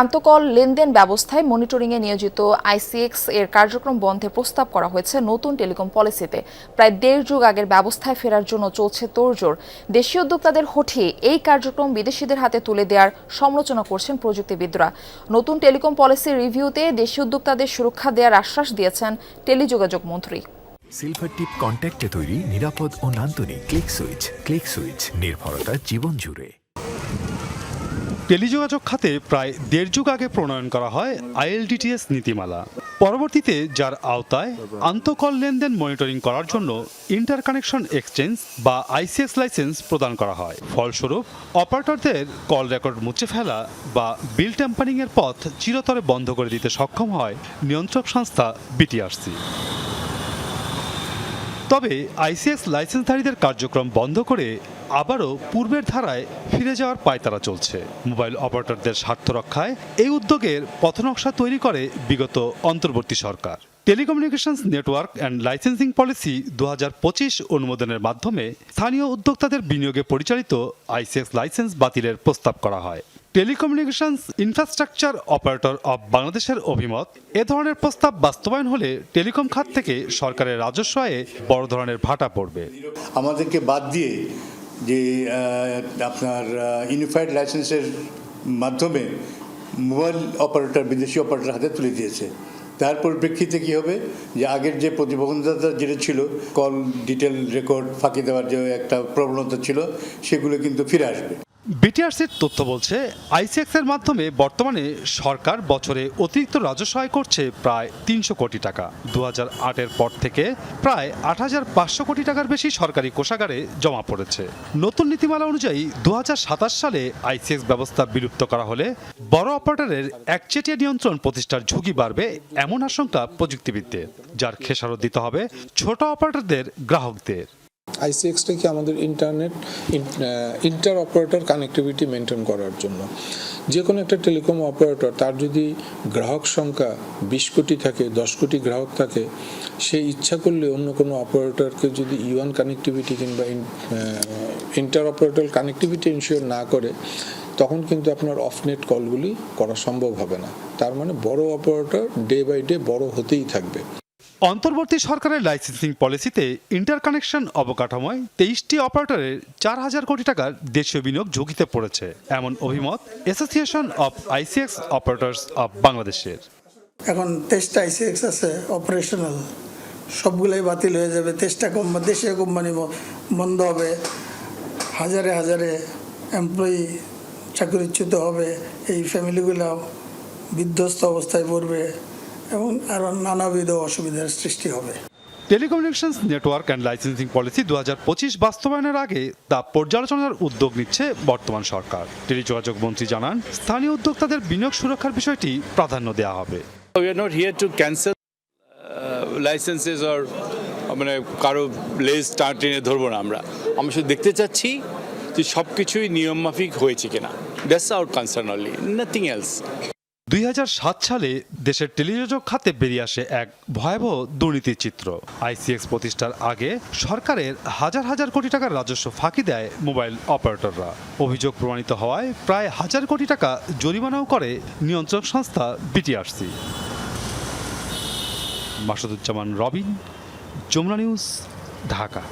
আন্তঃকল লেনদেন ব্যবস্থায় মনিটরিংয়ে নিয়োজিত আইসিএক্স এর কার্যক্রম বন্ধের প্রস্তাব করা হয়েছে নতুন টেলিকম পলিসিতে। প্রায় দেড় যুগ আগের ব্যবস্থায় ফেরার জন্য চলছে তোড়জোড়। দেশীয় উদ্যোক্তাদের হঠিয়ে এই কার্যক্রম বিদেশিদের হাতে তুলে দেওয়ার সমালোচনা করছেন প্রযুক্তিবিদরা। নতুন টেলিকম পলিসির রিভিউতে দেশীয় উদ্যোক্তাদের সুরক্ষা দেওয়ার আশ্বাস দিয়েছেন টেলিযোগাযোগ মন্ত্রী। সিলভার টিপ কন্ট্যাক্টে তৈরি নিরাপদ ও নান্দনিক ক্লিক সুইচ নির্ভরতা জীবন জুড়ে। টেলিযোগাযোগ খাতে প্রায় দেড় যুগ আগে প্রণয়ন করা হয় আইএলডিটিএস নীতিমালা। পরবর্তীতে যার আওতায় আন্তঃকল লেনদেন মনিটরিং করার জন্য ইন্টারকানেকশন এক্সচেঞ্জ বা আইসিএক্স লাইসেন্স প্রদান করা হয়। ফলস্বরূপ অপারেটরদের কল রেকর্ড মুছে ফেলা বা বিল ট্যাম্পারিং এর পথ চিরতরে বন্ধ করে দিতে সক্ষম হয় নিয়ন্ত্রক সংস্থা বিটিআরসি। তবে আইসিএক্স লাইসেন্সধারীদের কার্যক্রম বন্ধ করে আবারও পূর্বের ধারায় ফিরে যাওয়ার পায়তারা চলছে। মোবাইল অপারেটরদের স্বার্থ রক্ষায় এই উদ্যোগের পথনকশা তৈরি করে বিগত অন্তর্বর্তী সরকার। Telecommunications network and licensing policy 2025 অনুমোদনের মাধ্যমে স্থানীয় উদ্যোক্তাদের বিনিয়োগে পরিচালিত আইসিএক্স লাইসেন্স বাতিলের প্রস্তাব করা হয়। টেলিকমিউনিকেশনস ইনফ্রাস্ট্রাকচার অপারেটর অব বাংলাদেশের অভিমত, এ ধরনের প্রস্তাব বাস্তবায়ন হলে টেলিকম খাত থেকে সরকারের রাজস্ব আয়ে বড় ধরনের ভাটা পড়বে। আমাদেরকে বাদ দিয়ে যে আপনার ইউনিফাইড লাইসেন্সের মাধ্যমে মোবাইল অপারেটর বিদেশি অপারেটর হাতে তুলে দিয়েছে। তার পরিপ্রেক্ষিতে কী হবে যে আগের যে প্রতিবন্ধকতা যেটা ছিল, কল ডিটেল রেকর্ড ফাঁকি দেওয়ার যে একটা প্রবণতা ছিল, সেগুলো কিন্তু ফিরে আসবে। বিটিআরসির তথ্য বলছে আইসিএক্স এর মাধ্যমে বর্তমানে সরকার বছরে অতিরিক্ত রাজস্ব আয় করছে প্রায় 300 কোটি টাকা। 2008 পর থেকে প্রায় 8,500 কোটি টাকার বেশি সরকারি কোষাগারে জমা পড়েছে। নতুন নীতিমালা অনুযায়ী 2027 সালে আইসিএক্স ব্যবস্থা বিলুপ্ত করা হলে বড় অপারেটরের একচেটিয়া নিয়ন্ত্রণ প্রতিষ্ঠার ঝুঁকি বাড়বে এমন আশঙ্কা প্রযুক্তিবিদদের, যার খেসারত দিতে হবে ছোট অপারেটরদের গ্রাহকদের। আইসিএক্সটা কি আমাদের ইন্টার অপারেটর কানেক্টিভিটি মেনটেন করার জন্য। যে কোনো একটা টেলিকম অপারেটর তার যদি গ্রাহক সংখ্যা 20 কোটি থাকে, 10 কোটি গ্রাহক থাকে, সে ইচ্ছা করলে অন্য কোনো অপারেটরকে যদি ইউয়ান কানেক্টিভিটি কিংবা ইন্টার অপারেটর কানেক্টিভিটি ইনশিওর না করে, তখন কিন্তু আপনার অফনেট কলগুলি করা সম্ভব হবে না। তার মানে বড় অপারেটর ডে বাই ডে বড় হতেই থাকবে। অন্তর্বর্তী সরকারের লাইসেন্সিং পলিসিতে ইন্টারকানেকশন অবকাঠামোয় 23টি অপারেটরের 4,000 কোটি টাকার দেশীয় বিনিয়োগ ঝুঁকিতে পড়েছে, এমন অভিমত association of ICX operators of বাংলাদেশের। এখন 23টা আইসিএক্স আছে অপারেশনাল, সবগুলোই বাতিল হয়ে যাবে। 23টা দেশীয় কোম্পানি বন্ধ হবে, হাজারে হাজারে এমপ্লয়ি চাকরিচ্যুত হবে, এই ফ্যামিলিগুলো বিধ্বস্ত অবস্থায় পড়বে এবং আরও নানাবিধ অসুবিধার সৃষ্টি হবে। Telecommunications network and licensing policy 2025 বাস্তবায়নের আগে তা পর্যালোচনার উদ্যোগ নিচ্ছে বর্তমান সরকার। টেলিযোগাযোগ মন্ত্রী জানান, স্থানীয় উদ্যোক্তাদের বিনিয়োগ সুরক্ষার বিষয়টি প্রাধান্য দেওয়া হবে। We are not here to cancel licenses or মানে কারো লেজ টেনে ধরবো না। আমরা শুধু দেখতে চাচ্ছি যে সব কিছুই নিয়ম মাফিক হয়েছে কিনা। That's our concern only, nothing else. 2007 সালে দেশের টেলিযোগাযোগ খাতে বেরিয়ে আসে এক ভয়াবহ দুর্নীতির চিত্র। আইসিএক্স প্রতিষ্ঠার আগে সরকারের হাজার হাজার কোটি টাকার রাজস্ব ফাঁকি দেয় মোবাইল অপারেটররা। অভিযোগ প্রমাণিত হওয়ায় প্রায় 1,000 কোটি টাকা জরিমানাও করে নিয়ন্ত্রক সংস্থা বিটিআরসি। মাসুদুজ্জামান রবিন, যমুনা নিউজ, ঢাকা।